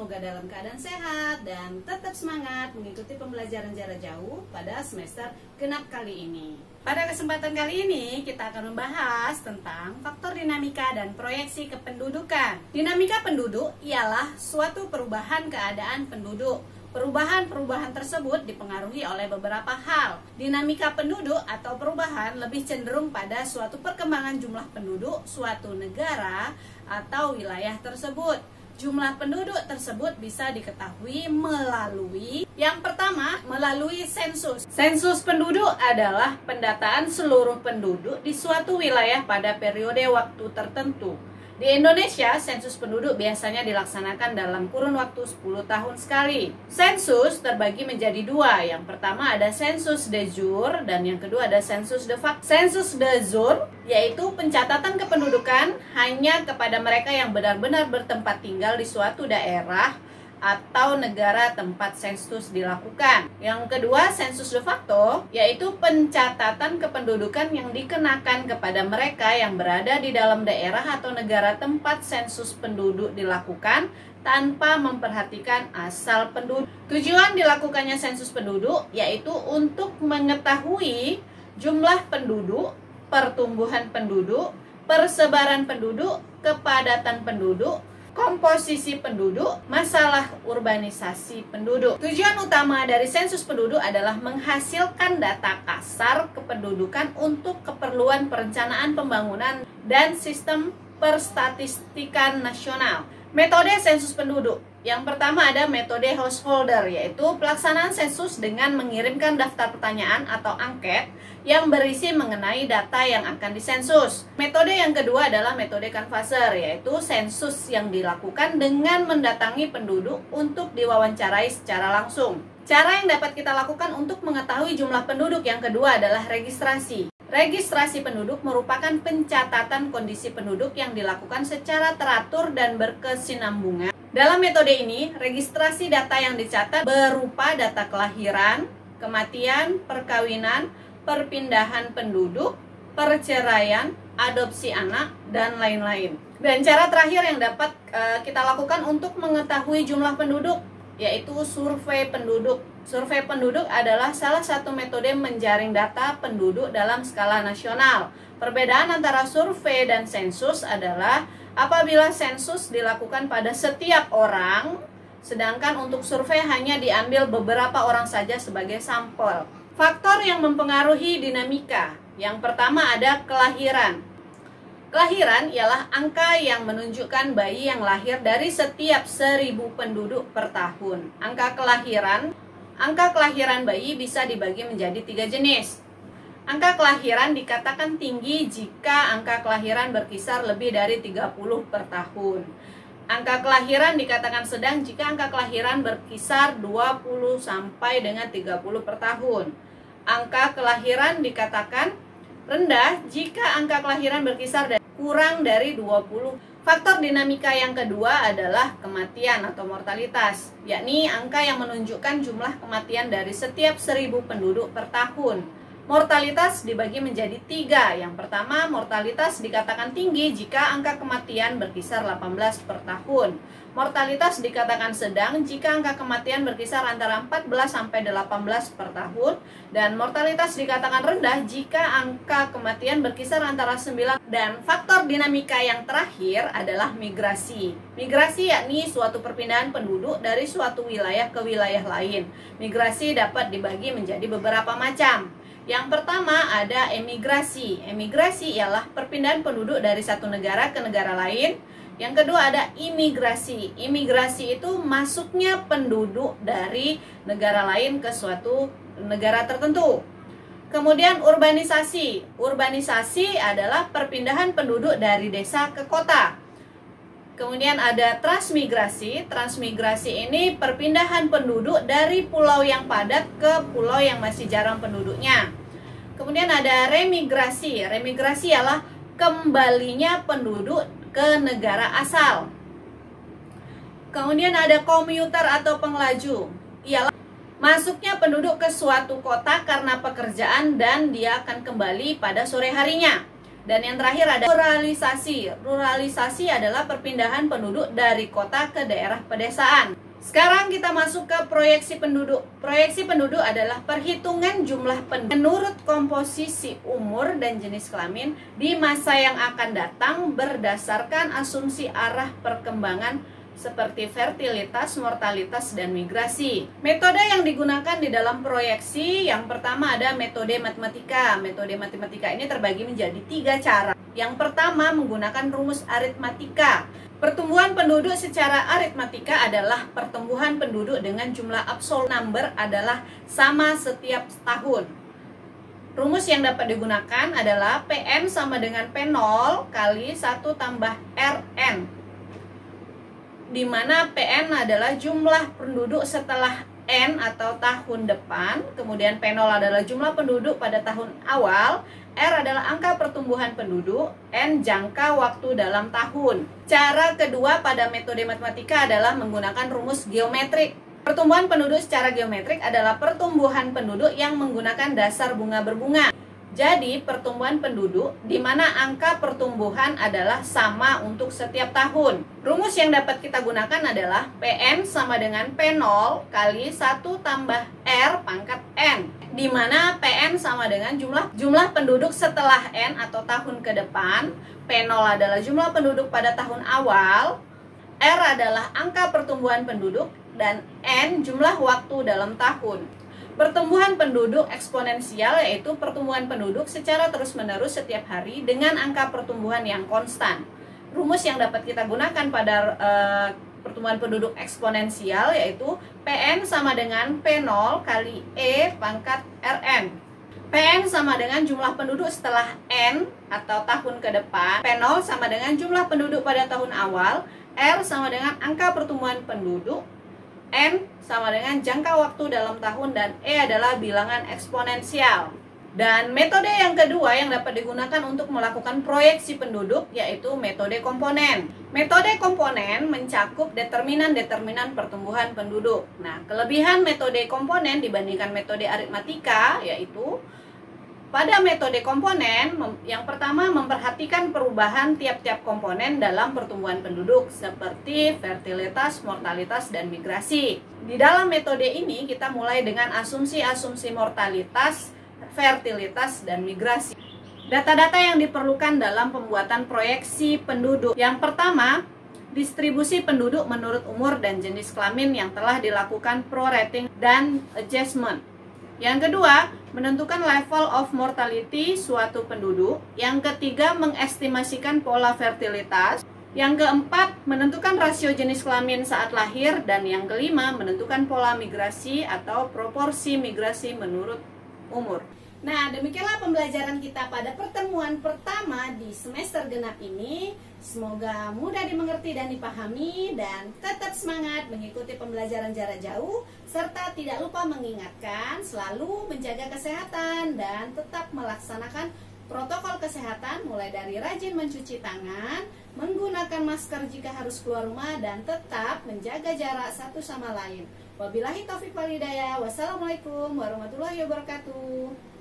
semoga dalam keadaan sehat dan tetap semangat mengikuti pembelajaran jarak jauh pada semester genap kali ini. Pada kesempatan kali ini kita akan membahas tentang faktor dinamika dan proyeksi kependudukan. Dinamika penduduk ialah suatu perubahan keadaan penduduk. Perubahan-perubahan tersebut dipengaruhi oleh beberapa hal. Dinamika penduduk atau perubahan lebih cenderung pada suatu perkembangan jumlah penduduk suatu negara atau wilayah tersebut. Jumlah penduduk tersebut bisa diketahui melalui yang pertama, melalui sensus. Sensus penduduk adalah pendataan seluruh penduduk di suatu wilayah pada periode waktu tertentu. Di Indonesia, sensus penduduk biasanya dilaksanakan dalam kurun waktu 10 tahun sekali. Sensus terbagi menjadi dua. Yang pertama ada sensus de jure dan yang kedua ada sensus de facto. Sensus de jure yaitu pencatatan kependudukan hanya kepada mereka yang benar-benar bertempat tinggal di suatu daerah atau negara tempat sensus dilakukan. Yang kedua, sensus de facto, yaitu pencatatan kependudukan yang dikenakan kepada mereka yang berada di dalam daerah atau negara tempat sensus penduduk dilakukan tanpa memperhatikan asal penduduk. Tujuan dilakukannya sensus penduduk yaitu untuk mengetahui jumlah penduduk, pertumbuhan penduduk, persebaran penduduk, kepadatan penduduk, komposisi penduduk, masalah urbanisasi penduduk. Tujuan utama dari sensus penduduk adalah menghasilkan data kasar kependudukan untuk keperluan perencanaan pembangunan dan sistem perstatistikan nasional. Metode sensus penduduk. Yang pertama ada metode householder, yaitu pelaksanaan sensus dengan mengirimkan daftar pertanyaan atau angket yang berisi mengenai data yang akan disensus. Metode yang kedua adalah metode canvasser, yaitu sensus yang dilakukan dengan mendatangi penduduk untuk diwawancarai secara langsung. Cara yang dapat kita lakukan untuk mengetahui jumlah penduduk yang kedua adalah registrasi. Registrasi penduduk merupakan pencatatan kondisi penduduk yang dilakukan secara teratur dan berkesinambungan. Dalam metode ini, registrasi data yang dicatat berupa data kelahiran, kematian, perkawinan, perpindahan penduduk, perceraian, adopsi anak, dan lain-lain. Dan cara terakhir yang dapat kita lakukan untuk mengetahui jumlah penduduk yaitu survei penduduk. Survei penduduk adalah salah satu metode menjaring data penduduk dalam skala nasional. Perbedaan antara survei dan sensus adalah apabila sensus dilakukan pada setiap orang, sedangkan untuk survei hanya diambil beberapa orang saja sebagai sampel. Faktor yang mempengaruhi dinamika. Yang pertama ada kelahiran. Kelahiran ialah angka yang menunjukkan bayi yang lahir dari setiap 1000 penduduk per tahun. Angka kelahiran bayi bisa dibagi menjadi 3 jenis. Angka kelahiran dikatakan tinggi jika angka kelahiran berkisar lebih dari 30 per tahun. Angka kelahiran dikatakan sedang jika angka kelahiran berkisar 20 sampai dengan 30 per tahun. Angka kelahiran dikatakan rendah jika angka kelahiran berkisar kurang dari 20. Faktor dinamika yang kedua adalah kematian atau mortalitas, yakni angka yang menunjukkan jumlah kematian dari setiap 1000 penduduk per tahun. Mortalitas dibagi menjadi 3. Yang pertama, mortalitas dikatakan tinggi jika angka kematian berkisar 18 per tahun. Mortalitas dikatakan sedang jika angka kematian berkisar antara 14 sampai 18 per tahun. Dan mortalitas dikatakan rendah jika angka kematian berkisar antara 9. Dan faktor dinamika yang terakhir adalah migrasi. Migrasi yakni suatu perpindahan penduduk dari suatu wilayah ke wilayah lain. Migrasi dapat dibagi menjadi beberapa macam. Yang pertama ada emigrasi. Emigrasi ialah perpindahan penduduk dari satu negara ke negara lain. Yang kedua ada imigrasi. Imigrasi itu masuknya penduduk dari negara lain ke suatu negara tertentu. Kemudian urbanisasi. Urbanisasi adalah perpindahan penduduk dari desa ke kota. Kemudian ada transmigrasi. Transmigrasi ini perpindahan penduduk dari pulau yang padat ke pulau yang masih jarang penduduknya. Kemudian ada remigrasi. Remigrasi ialah kembalinya penduduk ke negara asal. Kemudian ada komuter atau pengelaju. Ialah masuknya penduduk ke suatu kota karena pekerjaan dan dia akan kembali pada sore harinya. Dan yang terakhir ada ruralisasi. Ruralisasi adalah perpindahan penduduk dari kota ke daerah pedesaan. Sekarang kita masuk ke proyeksi penduduk. Proyeksi penduduk adalah perhitungan jumlah penduduk menurut komposisi umur dan jenis kelamin di masa yang akan datang berdasarkan asumsi arah perkembangan seperti fertilitas, mortalitas, dan migrasi. Metode yang digunakan di dalam proyeksi, yang pertama ada metode matematika. Metode matematika ini terbagi menjadi 3 cara. Yang pertama menggunakan rumus aritmatika. Pertumbuhan penduduk secara aritmatika adalah pertumbuhan penduduk dengan jumlah absolute number adalah sama setiap tahun. Rumus yang dapat digunakan adalah PN sama dengan P0 kali 1 tambah RN, di mana PN adalah jumlah penduduk setelah N atau tahun depan, kemudian P0 adalah jumlah penduduk pada tahun awal, R adalah angka pertumbuhan penduduk, N jangka waktu dalam tahun. Cara kedua pada metode matematika adalah menggunakan rumus geometrik. Pertumbuhan penduduk secara geometrik adalah pertumbuhan penduduk yang menggunakan dasar bunga berbunga. Jadi pertumbuhan penduduk di mana angka pertumbuhan adalah sama untuk setiap tahun. Rumus yang dapat kita gunakan adalah PN sama dengan P0 kali 1 tambah R pangkat N, di mana PN sama dengan jumlah penduduk setelah N atau tahun ke depan, P0 adalah jumlah penduduk pada tahun awal, R adalah angka pertumbuhan penduduk, dan N jumlah waktu dalam tahun. Pertumbuhan penduduk eksponensial yaitu pertumbuhan penduduk secara terus-menerus setiap hari dengan angka pertumbuhan yang konstan. Rumus yang dapat kita gunakan pada pertumbuhan penduduk eksponensial yaitu PN sama dengan P0 kali E pangkat RN. PN sama dengan jumlah penduduk setelah N atau tahun ke depan, P0 sama dengan jumlah penduduk pada tahun awal, R sama dengan angka pertumbuhan penduduk, N sama dengan jangka waktu dalam tahun, dan E adalah bilangan eksponensial. Dan metode yang kedua yang dapat digunakan untuk melakukan proyeksi penduduk yaitu metode komponen. Metode komponen mencakup determinan-determinan pertumbuhan penduduk. Nah, kelebihan metode komponen dibandingkan metode aritmatika yaitu pada metode komponen, yang pertama memperhatikan perubahan tiap-tiap komponen dalam pertumbuhan penduduk seperti fertilitas, mortalitas, dan migrasi. Di dalam metode ini kita mulai dengan asumsi-asumsi mortalitas, fertilitas, dan migrasi. Data-data yang diperlukan dalam pembuatan proyeksi penduduk. Yang pertama, distribusi penduduk menurut umur dan jenis kelamin yang telah dilakukan prorating dan adjustment. Yang kedua, menentukan level of mortality suatu penduduk. Yang ketiga, mengestimasikan pola fertilitas. Yang keempat, menentukan rasio jenis kelamin saat lahir. Dan yang kelima, menentukan pola migrasi atau proporsi migrasi menurut umur. Nah, demikianlah pembelajaran kita pada pertemuan pertama di semester genap ini. Semoga mudah dimengerti dan dipahami, dan tetap semangat mengikuti pembelajaran jarak jauh, serta tidak lupa mengingatkan selalu menjaga kesehatan dan tetap melaksanakan protokol kesehatan, mulai dari rajin mencuci tangan, menggunakan masker jika harus keluar rumah, dan tetap menjaga jarak satu sama lain. Wabillahi taufiq wal hidayah. Wassalamualaikum warahmatullahi wabarakatuh.